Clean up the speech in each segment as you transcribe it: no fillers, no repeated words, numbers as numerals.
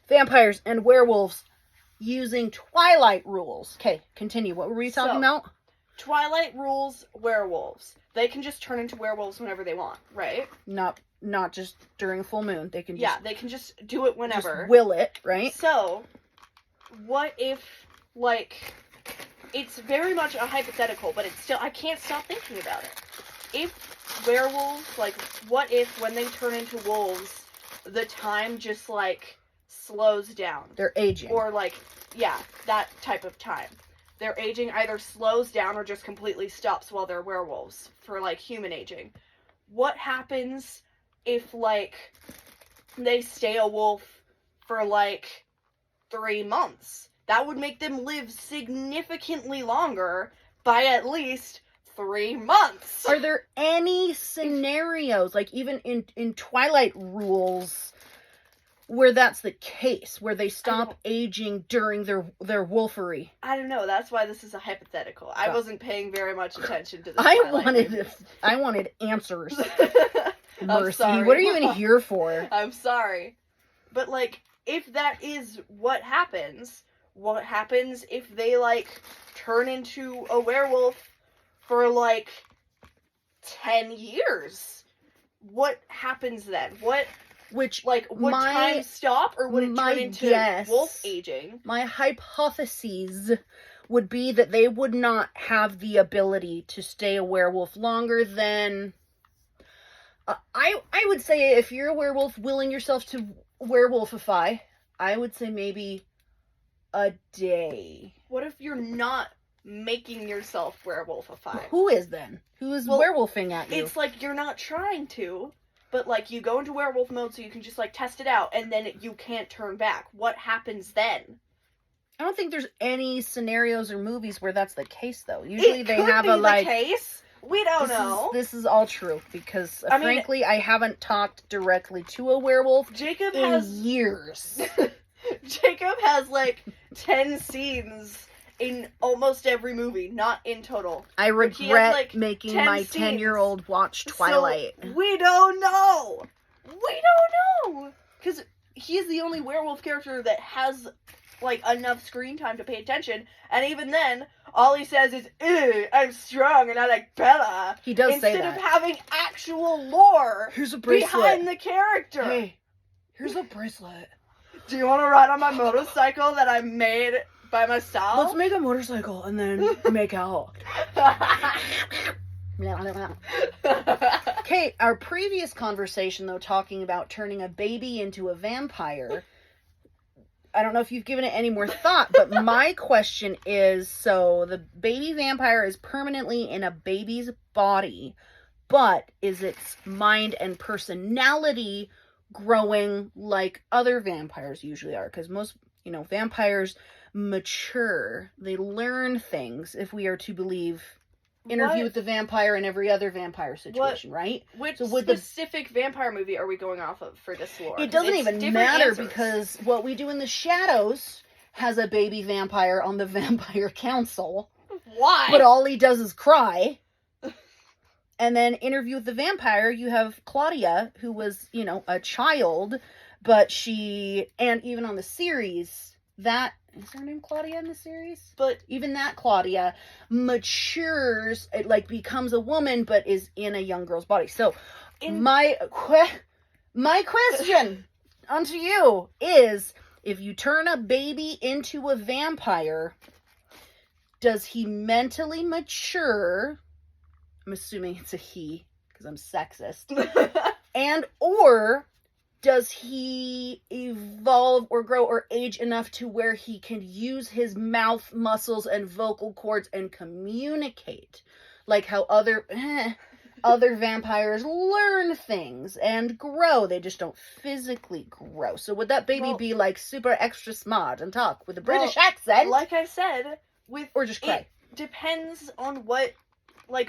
vampires and werewolves using Twilight rules. Okay, continue. What were we talking about? Twilight rules werewolves. They can just turn into werewolves whenever they want, right? Not just during a full moon. They can just... Yeah, they can just do it whenever. Just will it, right? So, what if, like... It's very much a hypothetical, but it's still... I can't stop thinking about it. If werewolves, like, what if when they turn into wolves, the time just, like, slows down? They're aging. Or, like, yeah, that type of time. Their aging either slows down or just completely stops while they're werewolves for, like, human aging. What happens if, like, they stay a wolf for, like, 3 months? That would make them live significantly longer by at least 3 months. Are there any scenarios, like, even in Twilight rules... where that's the case, where they stop aging during their wolfery? I don't know. That's why this is a hypothetical. I wasn't paying very much attention to this. I wanted answers. Mercy, what are you even here for? I'm sorry. But, like, if that is what happens if they, like, turn into a werewolf for, like, 10 years? What happens then? Would time stop, or would it turn into wolf aging? My hypotheses would be that they would not have the ability to stay a werewolf longer than... I would say if you're a werewolf willing yourself to werewolfify, I would say maybe a day. What if you're not making yourself werewolfify? Who is then? Who is werewolfing at you? It's like you're not trying to... But, like, you go into werewolf mode so you can just, like, test it out, and then you can't turn back. What happens then? I don't think there's any scenarios or movies where that's the case, though. Usually they have a, like... case. We don't know. This is all true, because, frankly, I haven't talked directly to a werewolf in years. Jacob has, like, 10 scenes in almost every movie, not in total. I regret making my 10-year-old watch Twilight. So we don't know! Because he's the only werewolf character that has, like, enough screen time to pay attention, and even then, all he says is, I'm strong and I like Bella. He does say that. Instead of having actual lore behind the character. Hey, here's a bracelet. Do you want to ride on my motorcycle that I made by myself? Let's make a motorcycle and then make out. Okay, our previous conversation, though, talking about turning a baby into a vampire, I don't know if you've given it any more thought, but my question is, so the baby vampire is permanently in a baby's body, but is its mind and personality growing like other vampires usually are? Because most, vampires mature. They learn things, if we are to believe Interview with the Vampire and every other vampire situation, right? Which specific vampire movie are we going off of for this lore? It doesn't even matter because What We Do in the Shadows has a baby vampire on the Vampire Council. Why? But all he does is cry. And then Interview with the Vampire, you have Claudia, who was, a child, but and even on the series, is her name Claudia in the series? But even that Claudia matures, it becomes a woman, but is in a young girl's body. So my question unto you is, if you turn a baby into a vampire, does he mentally mature? I'm assuming it's a he, because I'm sexist. or does he evolve or grow or age enough to where he can use his mouth muscles and vocal cords and communicate? Like how other vampires learn things and grow. They just don't physically grow. So would that baby be super extra smart and talk with a British accent? Like I said, or just cry? It depends on what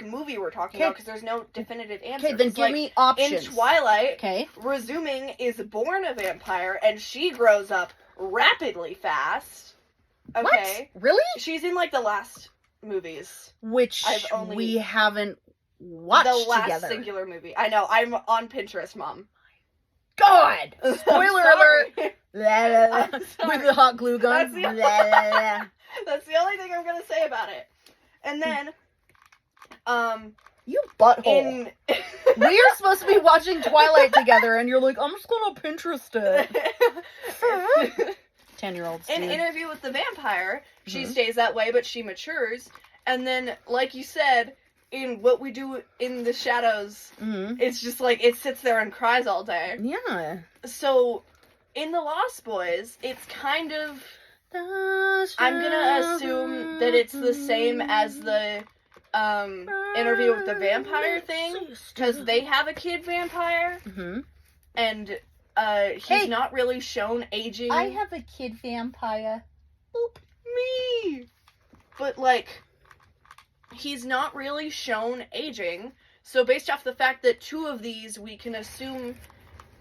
movie we're talking about, because there's no definitive answer. Okay, then give me options. In Twilight, Resuming is born a vampire, and she grows up rapidly fast. Okay. What? Really? She's in, the last movies. Which we haven't watched together. The last singular movie. I know, I'm on Pinterest, Mom. God! Spoiler alert! La, la, la. I'm sorry. With the hot glue guns. That's the- La, la, la. That's the only thing I'm gonna say about it. And then, You butthole. in We are supposed to be watching Twilight together, and you're like, I'm just gonna Pinterest it. 10-year-olds. in dude. Interview with the Vampire, she Mhm. stays that way, but she matures. And then, like you said, in What We Do in the Shadows, Mhm. it's just like it sits there and cries all day. Yeah. So, in The Lost Boys, it's kind of, I'm gonna assume that it's the same as the Interview with the Vampire thing, because they have a kid vampire, Mhm. and he's Hey. not really shown aging. I have a kid vampire. Boop. Me! But, like, he's not really shown aging, so based off the fact that 2 of these we can assume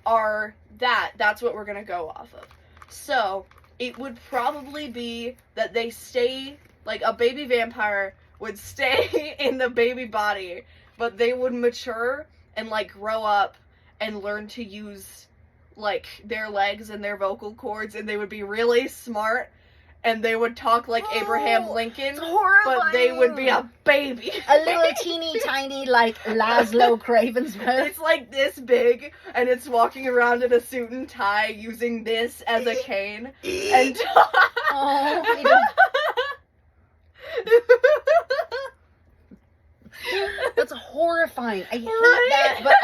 are that's what we're gonna go off of. So, it would probably be that they stay, like, a baby vampire would stay in the baby body, but they would mature and, like, grow up and learn to use, like, their legs and their vocal cords, and they would be really smart, and they would talk like Abraham Lincoln, It's horrifying. but they would be a baby. A little teeny tiny, like, Laszlo Cravensmith. It's like this big, and it's walking around in a suit and tie using this as a cane. And Oh, we don't- that's horrifying. I hate Right? that, but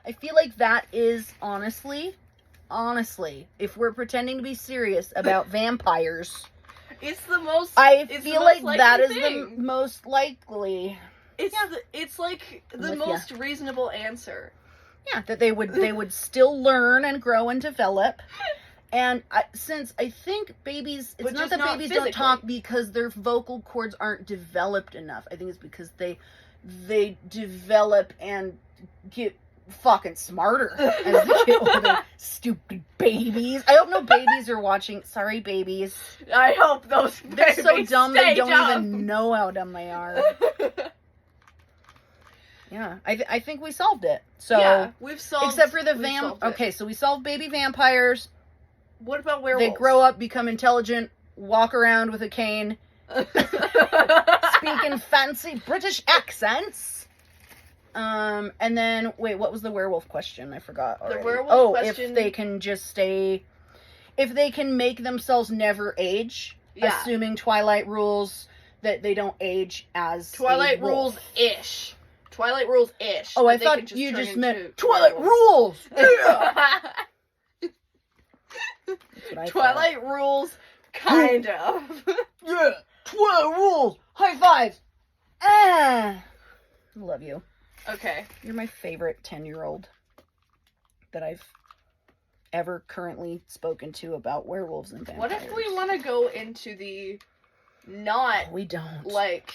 I feel like that is honestly, if we're pretending to be serious about vampires, it's the most. I it's feel the like most that is likely the thing. most likely. It's like the with most reasonable answer. Yeah, that they would still learn and grow and develop. And since I think babies, it's But not just that not babies physically. don't talk because their vocal cords aren't developed enough. I think it's because they develop and get fucking smarter as they get older. Stupid babies. I hope no babies are watching. Sorry, babies. I hope those They're so babies dumb stay they don't dumb. even know how dumb they are. Yeah, I think we solved it. So, yeah, we've solved. except for the we've solved it. Okay, so we solved baby vampires. What about werewolves? They grow up, become intelligent, walk around with a cane, speaking fancy British accents. And then, wait, what was the werewolf question? I forgot already. werewolf question- if they can just stay... If they can make themselves never age, Yeah. assuming Twilight rules that they don't age as Twilight a wolf. rules-ish. Twilight rules-ish. Oh, I They thought could you turn just into meant Twilight werewolves. rules! Yeah. That's what I thought. Twilight rules, kind of. Yeah, Twilight rules! High fives! Ah! Love you. Okay. You're my favorite 10-year-old that I've ever currently spoken to about werewolves and vampires. What if we want to go into the not, We don't. like,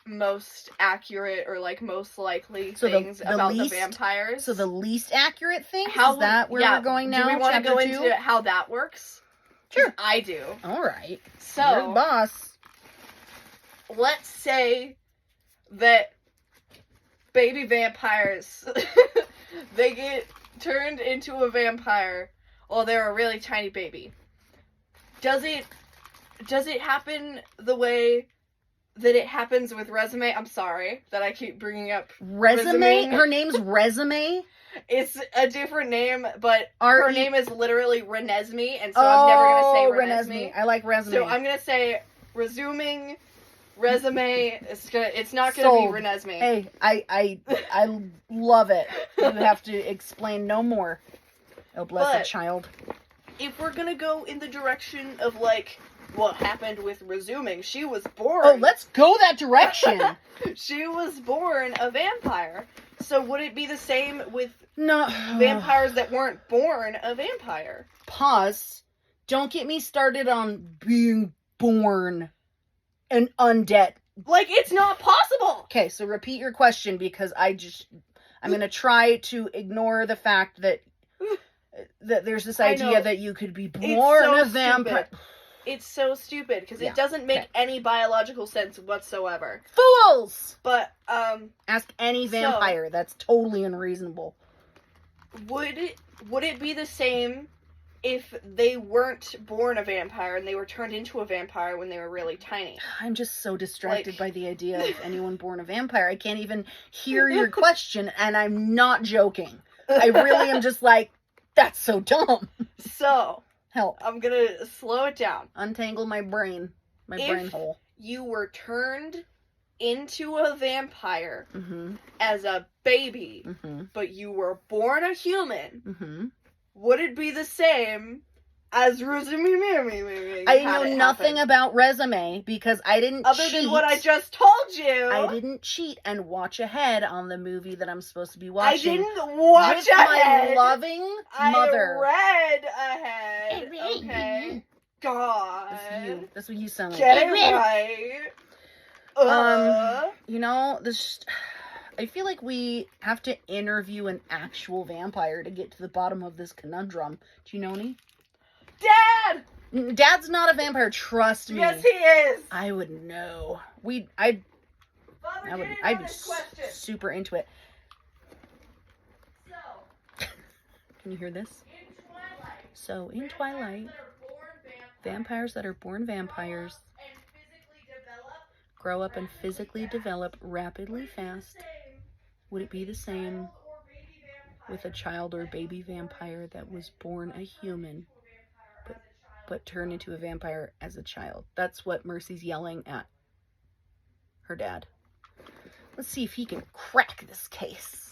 most accurate or, like, most likely So the- things the about least- the vampires? So the least accurate thing? How Is that where we're going now? Do we want to Chapter go 2? into how that works? 'Cause Sure. I do. Alright. You're the So, boss. let's say that baby vampires, they get turned into a vampire while they're a really tiny baby. Does it happen the way that it happens with Resume? I'm sorry that I keep bringing up. Resume? Resume. Her name's Resume? It's a different name, but R- her name is literally Renesmee, and so I'm never going to say Renesmee. I like Resume. So I'm gonna say resuming Resume. It's not gonna Sold. be Renesmee. Hey, I love it. You have to explain no more. Oh, bless But- the child. If we're gonna go in the direction of like what happened with resuming, she was born. Oh, let's go that direction. She was born a vampire. So would it be the same with No. vampires that weren't born a vampire? Pause. Don't get me started on being born an undead. Like, it's not possible. Okay, so repeat your question because I'm going to try to ignore the fact that there's this I idea know. that you could be It's born so a vampire. stupid. It's so stupid because Yeah, it doesn't make okay. any biological sense whatsoever. Fools! But Ask any So- vampire. That's totally unreasonable. would it be the same if they weren't born a vampire and they were turned into a vampire when they were really tiny? I'm just so distracted Like- by the idea of anyone born a vampire. I can't even hear your question, and I'm not joking. I really am just like, that's so dumb. So, Help. I'm gonna slow it down. Untangle my brain. My brain hole. You were turned into a vampire Mm-hmm. as a baby, Mm-hmm. but you were born a human. Mm-hmm. Would it be the same as I know nothing about resume because I didn't other cheat. than what I just told you. I didn't cheat and watch ahead on the movie that I'm supposed to be watching. I didn't watch with ahead. my loving mother. I read ahead. Okay. God. That's what you sound like. Get it right. You know, this. I feel like we have to interview an actual vampire to get to the bottom of this conundrum. Do you know any? Dad! Dad's not a vampire, trust me. Yes, he is. I would know. Father, I'd be super into it. So, Can you hear this? in Twilight, So, in Twilight, vampires that are born vampires and physically develop grow up and physically develop rapidly fast. Would it be the same with a child or baby vampire that was born a human but turned into a vampire as a child? That's what Mercy's yelling at her dad. Let's see if he can crack this case.